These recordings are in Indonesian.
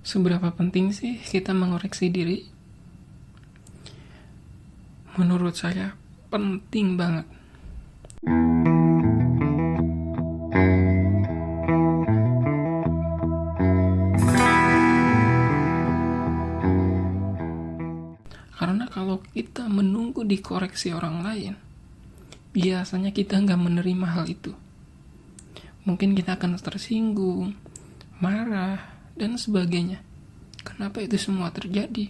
Seberapa penting sih kita mengoreksi diri? Menurut saya penting banget. Karena kalau kita menunggu dikoreksi orang lain, biasanya kita nggak menerima hal itu. Mungkin kita akan tersinggung, marah, dan sebagainya. Kenapa itu semua terjadi?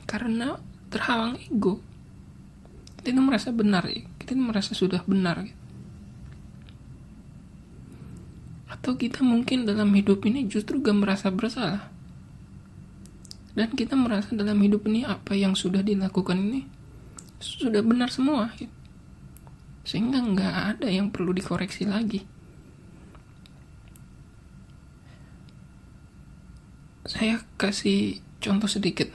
Karena terhalang ego. Kita itu merasa benar, kita itu merasa sudah benar. Atau kita mungkin dalam hidup ini justru gak merasa bersalah. Dan kita merasa dalam hidup ini apa yang sudah dilakukan ini sudah benar semua. Sehingga gak ada yang perlu dikoreksi lagi. Saya kasih contoh sedikit.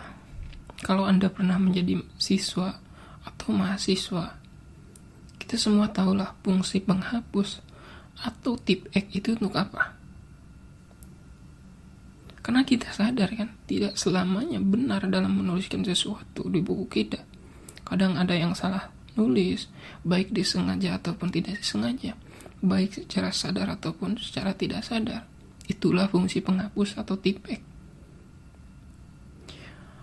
Kalau Anda pernah menjadi siswa atau mahasiswa, kita semua tahulah fungsi penghapus atau tip X itu untuk apa. Karena kita sadar kan, tidak selamanya benar dalam menuliskan sesuatu di buku kita. Kadang ada yang salah nulis, baik disengaja ataupun tidak disengaja, baik secara sadar ataupun secara tidak sadar. Itulah fungsi penghapus atau tip X.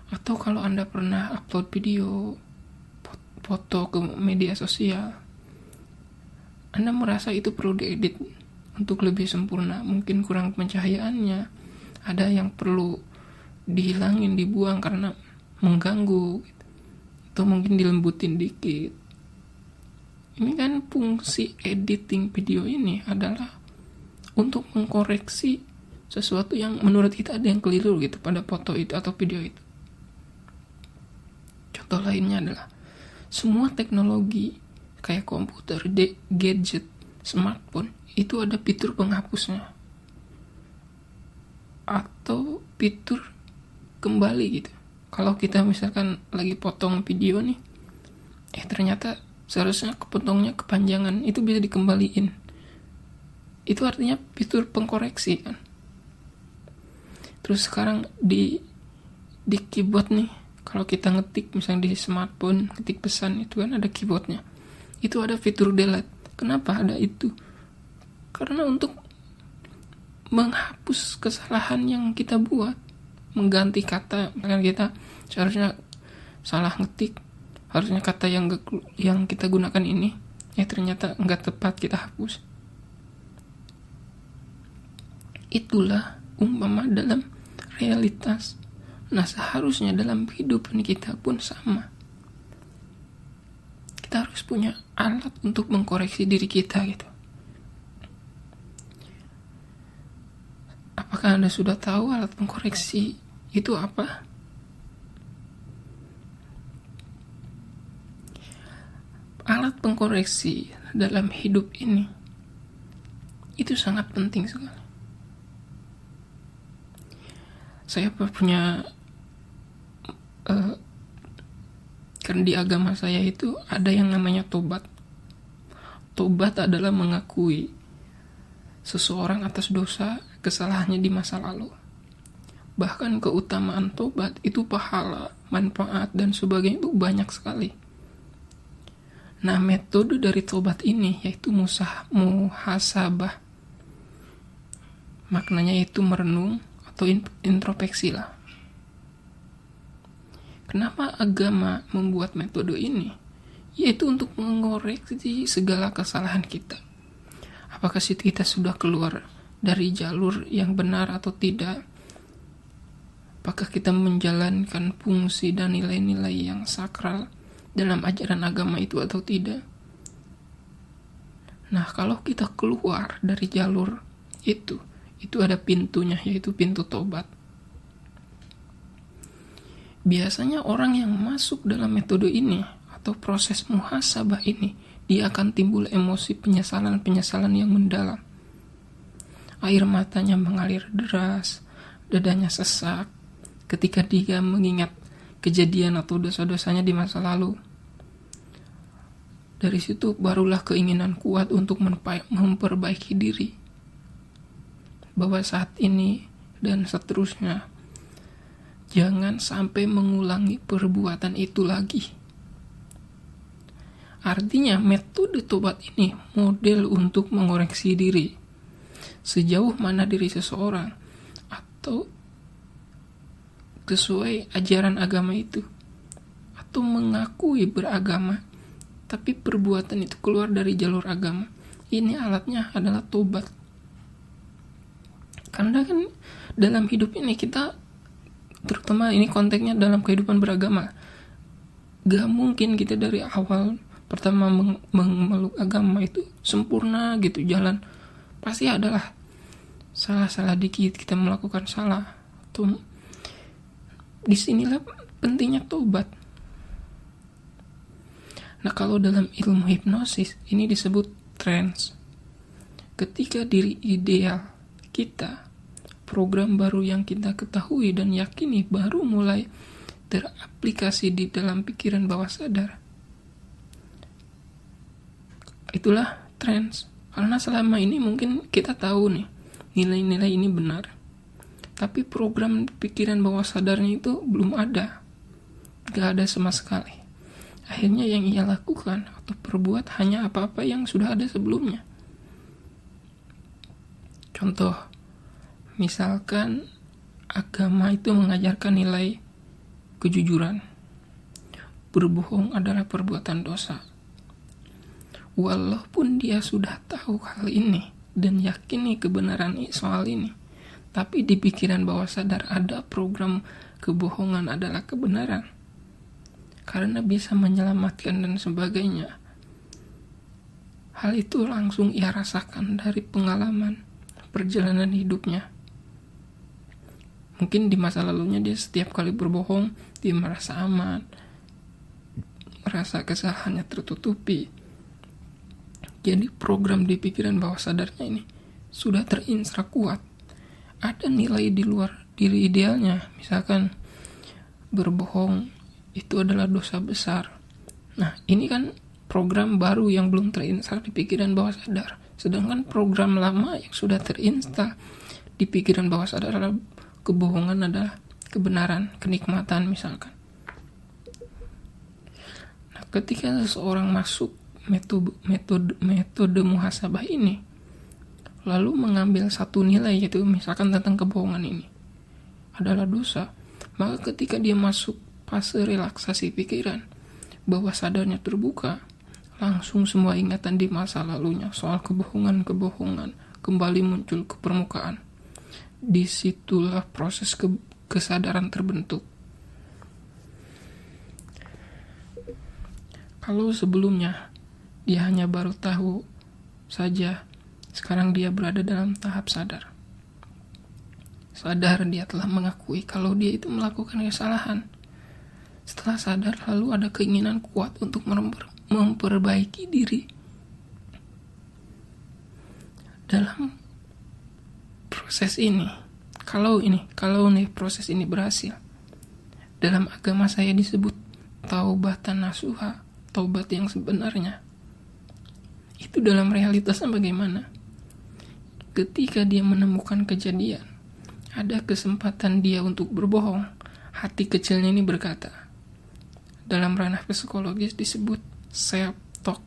Atau kalau Anda pernah upload video, foto ke media sosial, Anda merasa itu perlu diedit untuk lebih sempurna, mungkin kurang pencahayaannya, ada yang perlu dihilangin, dibuang karena mengganggu, atau mungkin dilembutin dikit. Ini kan fungsi editing video ini adalah untuk mengkoreksi sesuatu yang menurut kita ada yang keliru gitu pada foto itu atau video itu. Contoh lainnya adalah semua teknologi kayak komputer, gadget, smartphone itu ada fitur penghapusnya atau fitur kembali gitu. Kalau kita misalkan lagi potong video nih, ternyata seharusnya kepotongnya kepanjangan, itu bisa dikembaliin. Itu artinya fitur pengkoreksi kan. Terus sekarang di keyboard nih, kalau kita ngetik misalnya di smartphone, ketik pesan itu kan ada keyboardnya. Itu ada fitur delete. Kenapa ada itu? Karena untuk menghapus kesalahan yang kita buat, mengganti kata. Misalkan kita seharusnya salah ngetik, harusnya kata yang kita gunakan ini, ternyata nggak tepat, kita hapus. Itulah umpama dalam realitas. Nah, seharusnya dalam hidup ini kita pun sama. Kita harus punya alat untuk mengkoreksi diri kita gitu. Apakah Anda sudah tahu alat pengkoreksi itu apa? Alat pengkoreksi dalam hidup ini itu sangat penting sekali. Saya punya karena di agama saya itu ada yang namanya tobat. Tobat adalah mengakui seseorang atas dosa kesalahannya di masa lalu. Bahkan keutamaan tobat itu pahala, manfaat dan sebagainya itu banyak sekali. Nah, metode dari tobat ini yaitu muhasabah. Maknanya itu merenung atau introspeksi lah. Kenapa agama membuat metode ini? Yaitu untuk mengoreksi segala kesalahan kita. Apakah kita sudah keluar dari jalur yang benar atau tidak? Apakah kita menjalankan fungsi dan nilai-nilai yang sakral dalam ajaran agama itu atau tidak? Nah, kalau kita keluar dari jalur itu ada pintunya, yaitu pintu tobat. Biasanya orang yang masuk dalam metode ini atau proses muhasabah ini, dia akan timbul emosi penyesalan-penyesalan yang mendalam. Air matanya mengalir deras, dadanya sesak ketika dia mengingat kejadian atau dosa-dosanya di masa lalu. Dari situ barulah keinginan kuat untuk memperbaiki diri. Bahwa saat ini dan seterusnya jangan sampai mengulangi perbuatan itu lagi. Artinya metode tobat ini model untuk mengoreksi diri. Sejauh mana diri seseorang atau sesuai ajaran agama itu, atau mengakui beragama tapi perbuatan itu keluar dari jalur agama. Ini alatnya adalah tobat. Karena kan dalam hidup ini kita, terutama ini konteksnya dalam kehidupan beragama, gak mungkin kita dari awal pertama memeluk agama itu sempurna gitu jalan. Pasti adalah salah-salah dikit, kita melakukan salah. Tuh, disinilah pentingnya tobat. Nah, kalau dalam ilmu hipnosis ini disebut trance. Ketika diri ideal kita, program baru yang kita ketahui dan yakini baru mulai teraplikasi di dalam pikiran bawah sadar. Itulah trance. Karena selama ini mungkin kita tahu nih, nilai-nilai ini benar. Tapi program pikiran bawah sadarnya itu belum ada. Gak ada sama sekali. Akhirnya yang ia lakukan atau perbuat hanya apa-apa yang sudah ada sebelumnya. Contoh, misalkan agama itu mengajarkan nilai kejujuran. Berbohong adalah perbuatan dosa. Walaupun dia sudah tahu hal ini dan yakini kebenaran soal ini, tapi di pikiran bawah sadar ada program kebohongan adalah kebenaran. Karena bisa menyelamatkan dan sebagainya. Hal itu langsung ia rasakan dari pengalaman perjalanan hidupnya. Mungkin di masa lalunya dia setiap kali berbohong, dia merasa aman, merasa kesalahannya tertutupi. Jadi program di pikiran bawah sadarnya ini sudah terinstra kuat. Ada nilai di luar diri idealnya, misalkan berbohong itu adalah dosa besar. Nah, ini kan program baru yang belum terinstal di pikiran bawah sadar. Sedangkan program lama yang sudah terinstal di pikiran bawah sadar adalah kebohongan adalah kebenaran, kenikmatan misalkan. Nah, ketika seseorang masuk metode muhasabah ini, lalu mengambil satu nilai, yaitu misalkan tentang kebohongan ini adalah dosa, maka ketika dia masuk fase relaksasi pikiran, bawah sadarnya terbuka, langsung semua ingatan di masa lalunya soal kebohongan kembali muncul ke permukaan. Disitulah proses kesadaran terbentuk. Kalau sebelumnya dia hanya baru tahu saja, sekarang dia berada dalam tahap sadar. Sadar dia telah mengakui kalau dia itu melakukan kesalahan. Setelah sadar, lalu ada keinginan kuat untuk memperbaiki diri. Dalam proses ini, kalau proses ini berhasil, dalam agama saya disebut taubatan nasuha, taubat yang sebenarnya. Itu dalam realitasnya bagaimana? Ketika dia menemukan kejadian, ada kesempatan dia untuk berbohong, hati kecilnya ini berkata, dalam ranah psikologis disebut self-talk.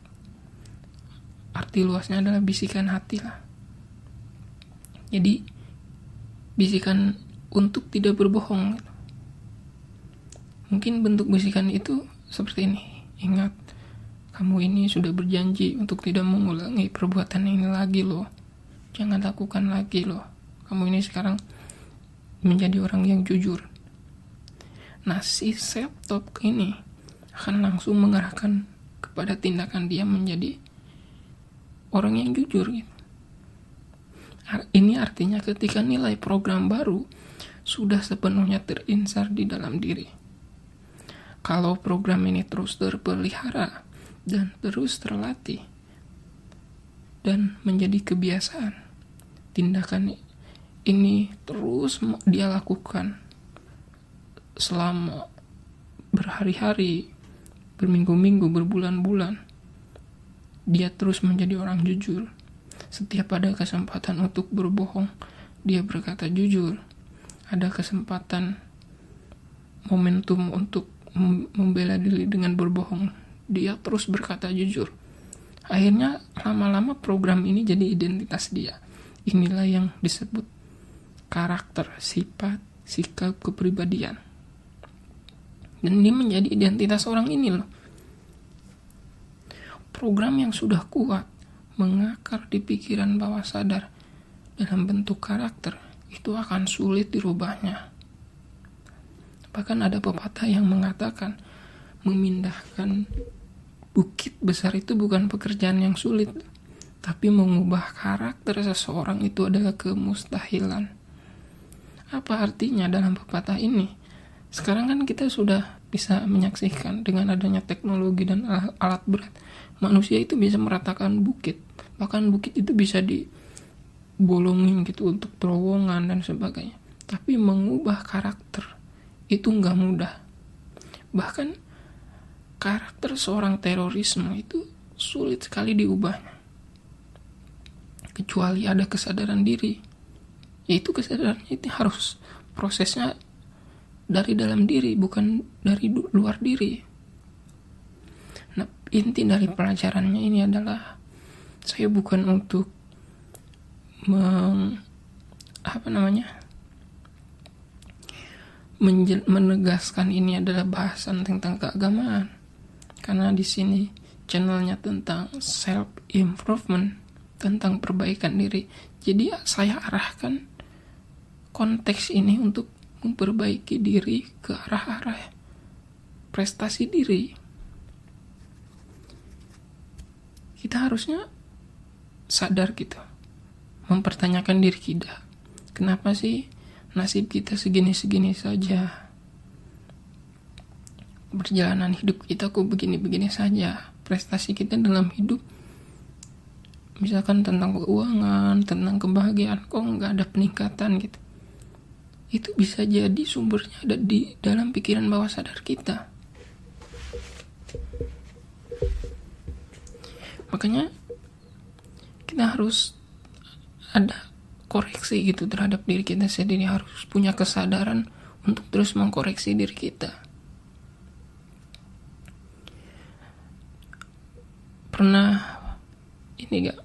Arti luasnya adalah bisikan hati lah. Jadi, bisikan untuk tidak berbohong. Mungkin bentuk bisikan itu seperti ini. Ingat, kamu ini sudah berjanji untuk tidak mengulangi perbuatan ini lagi loh. Jangan lakukan lagi loh. Kamu ini sekarang menjadi orang yang jujur. Nah, si self-talk ini akan langsung mengarahkan kepada tindakan dia menjadi orang yang jujur gitu. Ini artinya ketika nilai program baru sudah sepenuhnya terinstal di dalam diri. Kalau program ini terus terpelihara dan terus terlatih dan menjadi kebiasaan, tindakan ini terus dia lakukan selama berhari-hari, berminggu-minggu, berbulan-bulan, dia terus menjadi orang jujur. Setiap ada kesempatan untuk berbohong, dia berkata jujur. Ada kesempatan momentum untuk membela diri dengan berbohong. Dia terus berkata jujur. Akhirnya lama-lama program ini jadi identitas dia. Inilah yang disebut karakter, sifat, sikap, kepribadian. Dan ini menjadi identitas orang ini loh. Program yang sudah kuat mengakar di pikiran bawah sadar dalam bentuk karakter itu akan sulit dirubahnya. Bahkan ada pepatah yang mengatakan memindahkan bukit besar itu bukan pekerjaan yang sulit, tapi mengubah karakter seseorang itu adalah kemustahilan. Apa artinya dalam pepatah ini? Sekarang kan kita sudah bisa menyaksikan dengan adanya teknologi dan alat berat, manusia itu bisa meratakan bukit. Bahkan bukit itu bisa dibolongin gitu untuk terowongan dan sebagainya. Tapi mengubah karakter itu nggak mudah. Bahkan karakter seorang terorisme itu sulit sekali diubahnya. Kecuali ada kesadaran diri. Yaitu kesadarannya itu harus prosesnya dari dalam diri, bukan dari luar diri. Nah, inti dari pelajarannya ini adalah saya bukan untuk menegaskan ini adalah bahasan tentang keagamaan, karena di sini channelnya tentang self improvement, tentang perbaikan diri. Jadi saya arahkan konteks ini untuk memperbaiki diri ke arah-arah prestasi diri. Kita harusnya sadar gitu, mempertanyakan diri kita, kenapa sih nasib kita segini-segini saja, perjalanan hidup kita kok begini-begini saja, prestasi kita dalam hidup misalkan tentang keuangan, tentang kebahagiaan kok nggak ada peningkatan gitu. Itu bisa jadi sumbernya ada di dalam pikiran bawah sadar kita. Makanya kita harus ada koreksi gitu terhadap diri kita sendiri, harus punya kesadaran untuk terus mengkoreksi diri kita. Pernah ini gak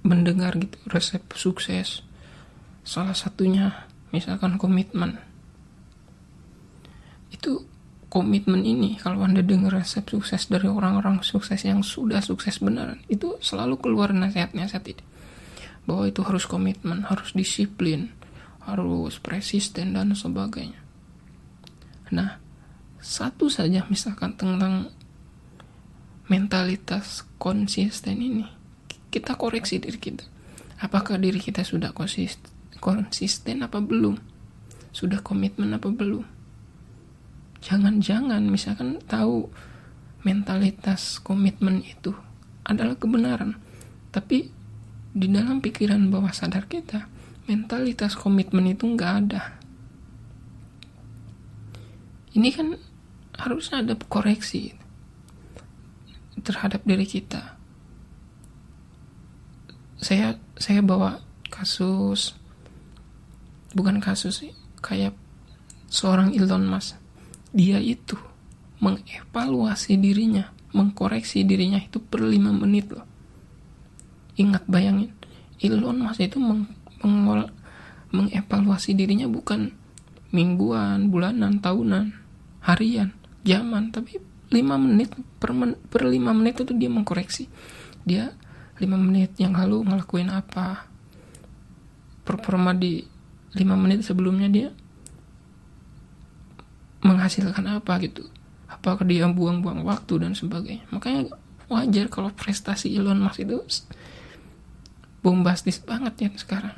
mendengar gitu resep sukses? Salah satunya misalkan komitmen. Itu komitmen ini, kalau Anda dengar resep sukses dari orang-orang sukses yang sudah sukses beneran, itu selalu keluar nasihat-nasihat ini, bahwa itu harus komitmen, harus disiplin, harus persisten dan sebagainya. Nah, satu saja misalkan tentang mentalitas konsisten ini, kita koreksi diri kita. Apakah diri kita sudah konsisten apa belum? Sudah komitmen apa belum? Jangan-jangan misalkan tahu mentalitas komitmen itu adalah kebenaran, tapi di dalam pikiran bawah sadar kita mentalitas komitmen itu nggak ada. Ini kan harusnya ada koreksi terhadap diri kita. Saya bawa kasus, bukan kasus sih, kayak seorang Elon Musk. Dia itu mengevaluasi dirinya, mengkoreksi dirinya itu per 5 menit loh. Ingat, bayangin, Elon Musk itu mengevaluasi dirinya bukan mingguan, bulanan, tahunan, harian, jaman, tapi 5 menit per 5 menit itu dia mengkoreksi. Dia 5 menit yang lalu ngelakuin apa, performa di 5 menit sebelumnya dia menghasilkan apa gitu, apakah dia buang-buang waktu dan sebagainya. Makanya wajar kalau prestasi Elon Musk itu bombastis banget ya sekarang.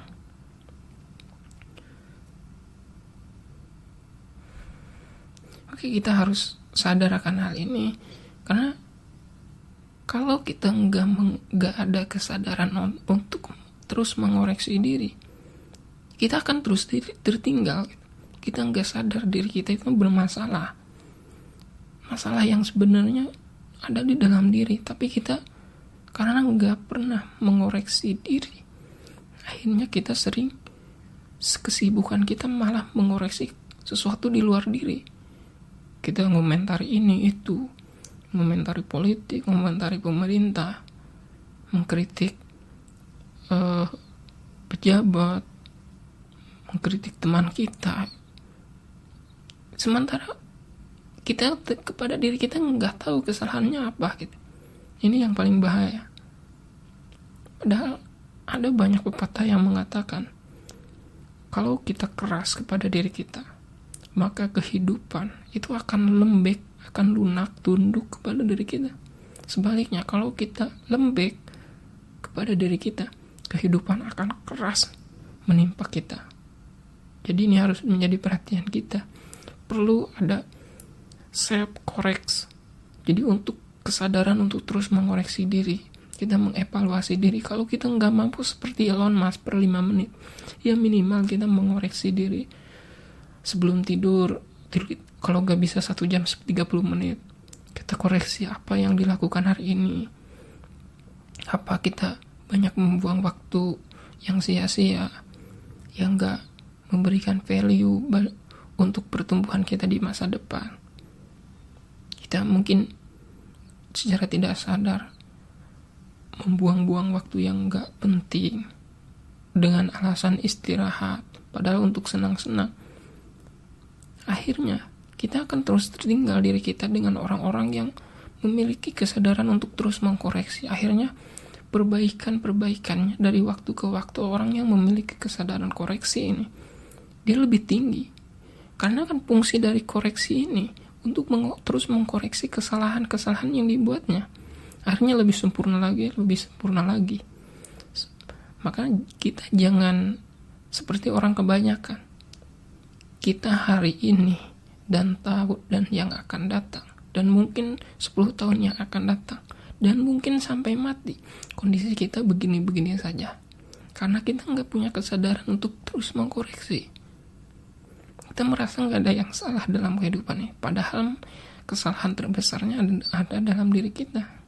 Oke, kita harus sadar akan hal ini, karena kalau kita nggak ada kesadaran untuk terus mengoreksi diri, kita akan terus tertinggal. Kita nggak sadar diri kita itu bermasalah, masalah yang sebenarnya ada di dalam diri, tapi kita karena nggak pernah mengoreksi diri, akhirnya kita sering kesibukan kita malah mengoreksi sesuatu di luar diri. Kita ngomentari ini itu, ngomentari politik, ngomentari pemerintah, mengkritik pejabat, mengkritik teman kita. Sementara kita kepada diri kita nggak tahu kesalahannya apa gitu. Ini yang paling bahaya. Padahal ada banyak pepatah yang mengatakan kalau kita keras kepada diri kita, maka kehidupan itu akan lembek, akan lunak, tunduk kepada diri kita. Sebaliknya, kalau kita lembek kepada diri kita, kehidupan akan keras menimpa kita. Jadi ini harus menjadi perhatian kita. Perlu ada self-correct. Jadi untuk kesadaran untuk terus mengoreksi diri, kita mengevaluasi diri. Kalau kita nggak mampu seperti Elon Musk per 5 menit, ya minimal kita mengoreksi diri sebelum tidur. Kalau nggak bisa 1 jam 30 menit, kita koreksi apa yang dilakukan hari ini. Apa kita banyak membuang waktu yang sia-sia, yang nggak memberikan value untuk pertumbuhan kita di masa depan. Kita mungkin secara tidak sadar membuang-buang waktu yang gak penting dengan alasan istirahat, padahal untuk senang-senang. Akhirnya kita akan terus tertinggal diri kita dengan orang-orang yang memiliki kesadaran untuk terus mengkoreksi. Akhirnya perbaikannya dari waktu ke waktu, orang yang memiliki kesadaran koreksi ini dia lebih tinggi, karena kan fungsi dari koreksi ini untuk terus mengkoreksi kesalahan-kesalahan yang dibuatnya. Akhirnya lebih sempurna lagi. Maka kita jangan seperti orang kebanyakan. Kita hari ini dan tahun dan yang akan datang, dan mungkin 10 tahun yang akan datang, dan mungkin sampai mati, kondisi kita begini-begini saja. Karena kita nggak punya kesadaran untuk terus mengkoreksi. Kita merasa nggak ada yang salah dalam kehidupan ini, padahal kesalahan terbesarnya ada dalam diri kita.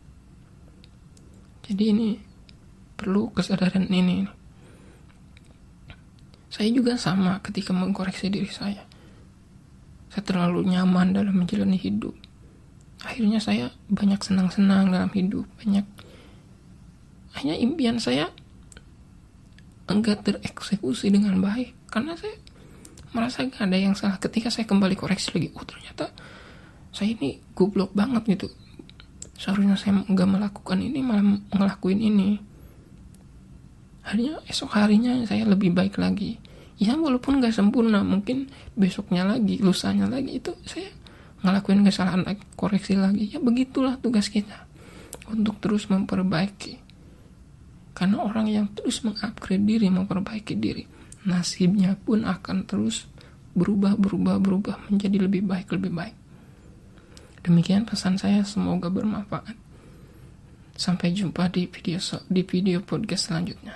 Jadi ini perlu kesadaran ini. Saya juga sama ketika mengkoreksi diri saya. Saya terlalu nyaman dalam menjalani hidup. Akhirnya saya banyak senang-senang dalam hidup. Hanya impian saya enggak tereksekusi dengan baik. Karena saya merasa gak ada yang salah. Ketika saya kembali koreksi lagi, ternyata saya ini goblok banget gitu. Seharusnya saya nggak melakukan ini, malah ngelakuin ini. Akhirnya esok harinya saya lebih baik lagi. Ya walaupun nggak sempurna, mungkin besoknya lagi, lusanya lagi itu saya ngelakuin kesalahan lagi, koreksi lagi. Ya begitulah tugas kita untuk terus memperbaiki. Karena orang yang terus mengupgrade diri, memperbaiki diri, nasibnya pun akan terus berubah menjadi lebih baik. Demikian pesan saya, semoga bermanfaat. Sampai jumpa di video podcast selanjutnya.